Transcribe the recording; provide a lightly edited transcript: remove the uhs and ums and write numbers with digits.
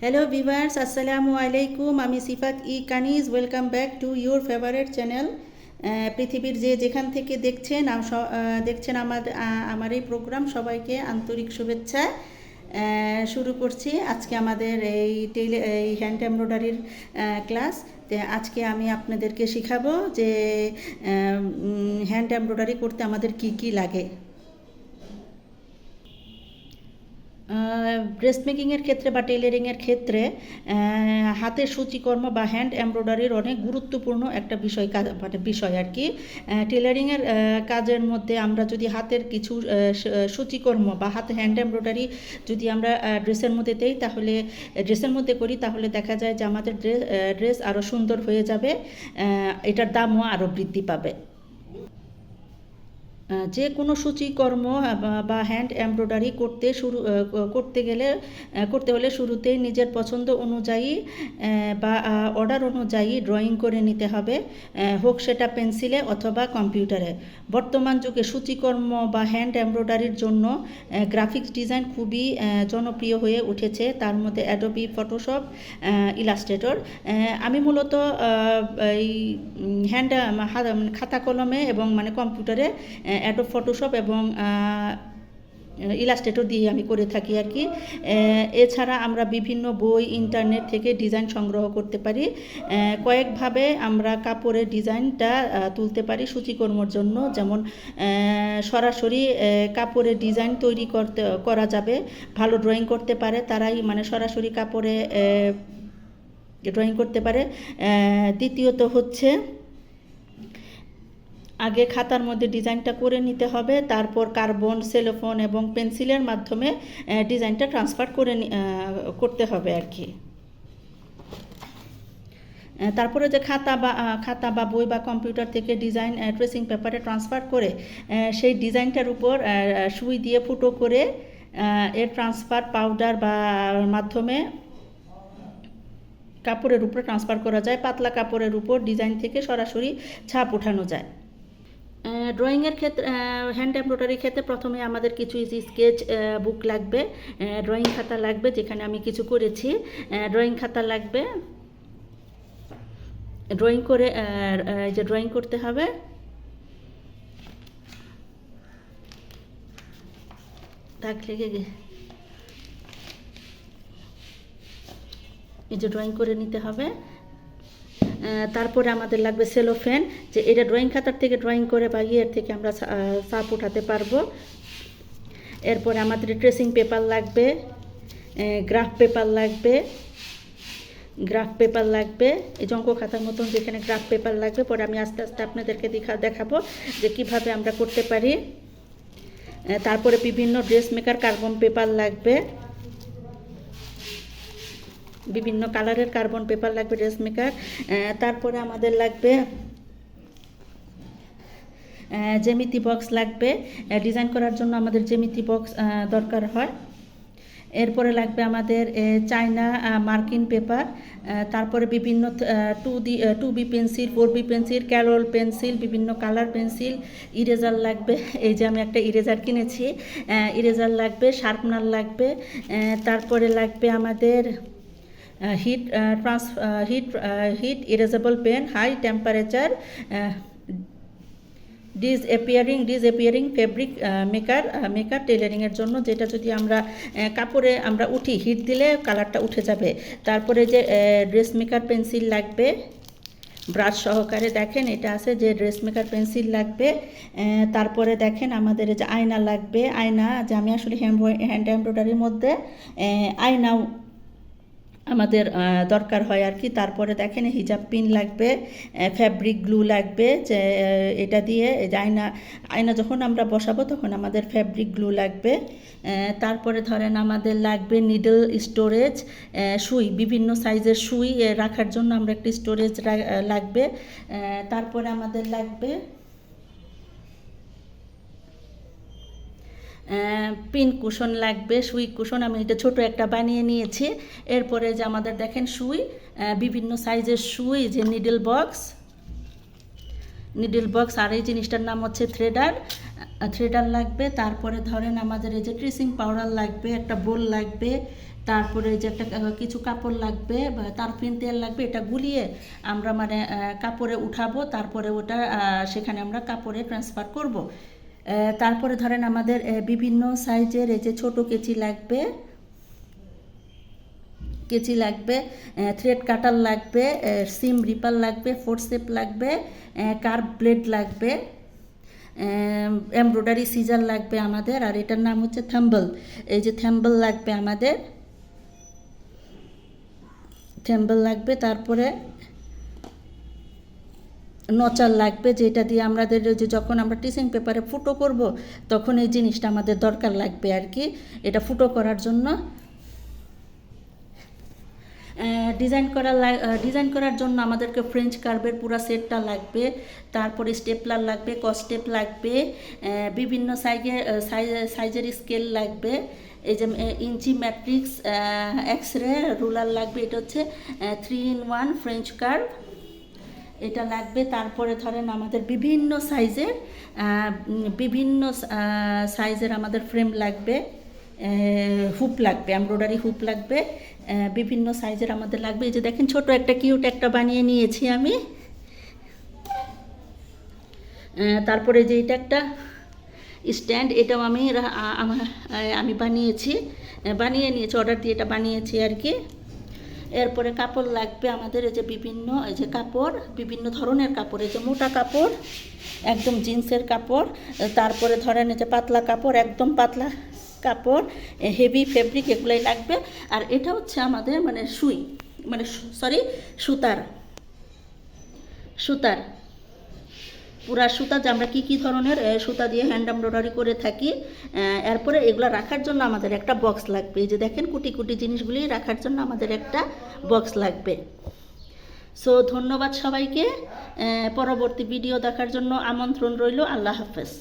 Hello viewers, আসসালামু আলাইকুম। আমি Sifat Kaniz. Welcome back to your favourite channel. পৃথিবীর যেখান থেকে দেখছেন দেখছেন আমার এই প্রোগ্রাম, সবাইকে আন্তরিক শুভেচ্ছা। শুরু করছি আজকে আমাদের এই হ্যান্ড এমব্রয়ডারির ক্লাস। আজকে আমি আপনাদেরকে শেখাবো যে হ্যান্ড এমব্রয়ডারি করতে আমাদের কি কি লাগে। ড্রেস মেকিংয়ের ক্ষেত্রে বা টেলারিংয়ের ক্ষেত্রে হাতের সূচিকর্ম বা হ্যান্ড এমব্রয়ডারির অনেক গুরুত্বপূর্ণ একটা বিষয় আর কি। টেলারিংয়ের কাজের মধ্যে আমরা যদি হাতের কিছু সূচিকর্ম বা হ্যান্ড এমব্রয়ডারি যদি আমরা ড্রেসের মধ্যে করি, তাহলে দেখা যায় যে আমাদের ড্রেস আরও সুন্দর হয়ে যাবে, এটার দামও আরও বৃদ্ধি পাবে। যে কোনো সূচিকর্ম বা হ্যান্ড এমব্রয়ডারি করতে হলে শুরুতেই নিজের পছন্দ অনুযায়ী বা অর্ডার অনুযায়ী ড্রয়িং করে নিতে হবে, হোক সেটা পেন্সিলে অথবা কম্পিউটারে। বর্তমান যুগে সূচিকর্ম বা হ্যান্ড এমব্রয়ডারির জন্য গ্রাফিক্স ডিজাইন খুবই জনপ্রিয় হয়ে উঠেছে, তার মধ্যে অ্যাডোবি ফটোশপ, ইলাস্ট্রেটর। আমি মূলত এই খাতা কলমে এবং কম্পিউটারে অ্যাডোব ফটোশপ এবং ইলাস্ট্রেটর দিয়ে আমি করে থাকি আর কি। এছাড়া আমরা বিভিন্ন বই, ইন্টারনেট থেকে ডিজাইন সংগ্রহ করতে পারি। কয়েকভাবে আমরা কাপড়ের ডিজাইনটা তুলতে পারি সূচিকর্মর জন্য। যেমন সরাসরি কাপড়ের ডিজাইন করা যাবে। ভালো ড্রয়িং করতে পারে তারাই সরাসরি কাপড়ে ড্রয়িং করতে পারে। দ্বিতীয়ত হচ্ছে, আগে খাতার মধ্যে ডিজাইনটা করে নিতে হবে, তারপর কার্বন, সেলোফোন এবং পেন্সিলের মাধ্যমে ডিজাইনটা ট্রান্সফার করতে হবে আর কি। তারপরে যে খাতা বা বই বা কম্পিউটার থেকে ডিজাইন ট্রেসিং পেপারে ট্রান্সফার করে সেই ডিজাইনটার উপর সুই দিয়ে ফুটো করে এর ট্রান্সফার পাউডার বা মাধ্যমে কাপড়ের উপরে ট্রান্সফার করা যায়। পাতলা কাপড়ের উপর ডিজাইন থেকে সরাসরি ছাপ ওঠানো যায়। ড্রয়িংয়ের ক্ষেত্রে, হ্যান্ড এমব্রয়ডারির ক্ষেত্রে প্রথমে আমাদের কিছু স্কেচ বুক লাগবে, ড্রয়িং খাতা লাগবে, যেখানে আমি কিছু করেছি। ড্রয়িং খাতা লাগবে, ড্রয়িং করতে হবে। ড্রয়িং করে নিতে হবে। তারপরে আমাদের লাগবে সেলোফেন, যে এটা ড্রয়িং খাতার থেকে ড্রয়িং করে বা ইয়ের থেকে আমরা ছাপ উঠাতে পারবো। এরপরে আমাদের ট্রেসিং পেপার লাগবে, গ্রাফ পেপার লাগবে, এই জঙ্ক খাতার মতন যেখানে গ্রাফ পেপার লাগবে। পরে আমি আস্তে আস্তে আপনাদেরকে দেখাবো যে কিভাবে আমরা করতে পারি। তারপরে বিভিন্ন ড্রেস মেকার কার্বন পেপার লাগবে, বিভিন্ন কালারের কার্বন পেপার লাগবে ড্রেস মেকার। তারপরে আমাদের লাগবে জ্যামিতি বক্স লাগবে, ডিজাইন করার জন্য আমাদের জ্যামিতি বক্স দরকার হয়। এরপরে লাগবে আমাদের চায়না মার্কিন পেপার। তারপরে বিভিন্ন 2B পেন্সিল, 4B পেন্সিল, ক্যারল পেন্সিল, বিভিন্ন কালার পেন্সিল, ইরেজার লাগবে। এই যে আমি একটা ইরেজার কিনেছি, ইরেজার লাগবে, শার্পনার লাগবে। তারপরে লাগবে আমাদের heat erasable pen, high temperature disappearing fabric maker টেলারিংয়ের জন্য, যেটা যদি আমরা কাপড়ে আমরা হিট দিলে কালারটা উঠে যাবে। তারপরে যে ড্রেস মেকার পেন্সিল লাগবে, ব্রাশ সহকারে। দেখেন এটা আছে যে ড্রেস মেকার পেন্সিল লাগবে। তারপরে দেখেন আমাদের যে আয়না লাগবে, যে আমি আসলে হ্যান্ড এমব্রয়ডারির মধ্যে আয়নাও আমাদের দরকার হয় আর কি। তারপরে দেখেন হিজাব পিন লাগবে, ফ্যাব্রিক গ্লু লাগবে, যে এটা দিয়ে আয়না যখন আমরা বসাবো তখন আমাদের ফ্যাব্রিক গ্লু লাগবে। তারপরে ধরেন আমাদের লাগবে নিডল স্টোরেজ, সুই, বিভিন্ন সাইজের সুই রাখার জন্য আমরা একটি স্টোরেজ লাগবে। তারপরে আমাদের লাগবে পিন কুশন লাগবে, সুই কুশন, আমি এটা ছোট একটা বানিয়ে নিয়েছি। এরপরে যে আমাদের দেখেন সুই, বিভিন্ন সাইজের সুই, যে নিডল বক্স, আর এই জিনিসটার নাম হচ্ছে থ্রেডার। থ্রেডার লাগবে, তারপরে ধরেন আমাদের এই যে ট্রেসিং পাউডার লাগবে, একটা বোল লাগবে, তারপরে যে একটা কিছু কাপড় লাগবে বা তারপিন তেল লাগবে। এটা গুলিয়ে আমরা মানে কাপড়ে উঠাবো, তারপরে ওটা সেখানে আমরা কাপড়ে ট্রান্সফার করব। তারপরে ধরেন আমাদের বিভিন্ন সাইজের এই যে ছোটো কেচি লাগবে, থ্রেড কাটার লাগবে, সিম রিপার লাগবে, ফোরসেপ লাগবে, কার্ভ ব্লেড লাগবে, এমব্রয়ডারি সিজার লাগবে আমাদের, আর এটার নাম হচ্ছে থাম্বল। এই যে থাম্বল লাগবে আমাদের, থাম্বল লাগবে। তারপরে নচার লাগবে, যেটা দিয়ে আমাদের যে যখন আমরা টিচিং পেপারে ফুটো করব তখন এই জিনিসটা আমাদের দরকার লাগবে আর কি, এটা ফুটো করার জন্য। ডিজাইন করার জন্য আমাদেরকে ফ্রেঞ্চ কার্ভের পুরো সেটটা লাগবে, তারপরে স্টেপলার লাগবে, কস্টেপ লাগবে, বিভিন্ন সাইজের স্কেল লাগবে, এই যে ইঞ্চি ম্যাট্রিক্স, এক্সরে রুলার লাগবে। এটা হচ্ছে 3-in-1 ফ্রেঞ্চ কার্ভ, এটা লাগবে। তারপরে ধরেন আমাদের বিভিন্ন সাইজের আমাদের ফ্রেম লাগবে, হুপ লাগবে, এমব্রয়ডারি হুপ লাগবে, বিভিন্ন সাইজের আমাদের লাগবে। এই যে দেখেন ছোট একটা কিউট একটা বানিয়ে নিয়েছি আমি। তারপরে যে এটা একটা স্ট্যান্ড, এটাও আমি বানিয়ে নিয়েছি, অর্ডার দিয়ে এটা বানিয়েছি আর কি। এরপরে কাপড় লাগবে আমাদের, এই যে বিভিন্ন ধরনের কাপড়, এই যে মোটা কাপড়, একদম জিন্সের কাপড়, তারপরে ধরেন এই যে পাতলা কাপড়, একদম পাতলা কাপড়, হেভি ফেব্রিক, এগুলোই লাগবে। আর এটা হচ্ছে আমাদের মানে সুতার পুরা সুতা, যে আমরা কী ধরনের সুতা দিয়ে হ্যান্ড এমব্রয়ডারি করে থাকি। এরপরে এগুলো রাখার জন্য আমাদের একটা বক্স লাগবে, এই যে দেখেন কুটি জিনিসগুলি রাখার জন্য আমাদের একটা বক্স লাগবে। সো ধন্যবাদ সবাইকে, পরবর্তী ভিডিও দেখার জন্য আমন্ত্রণ রইল। আল্লাহ হাফেজ।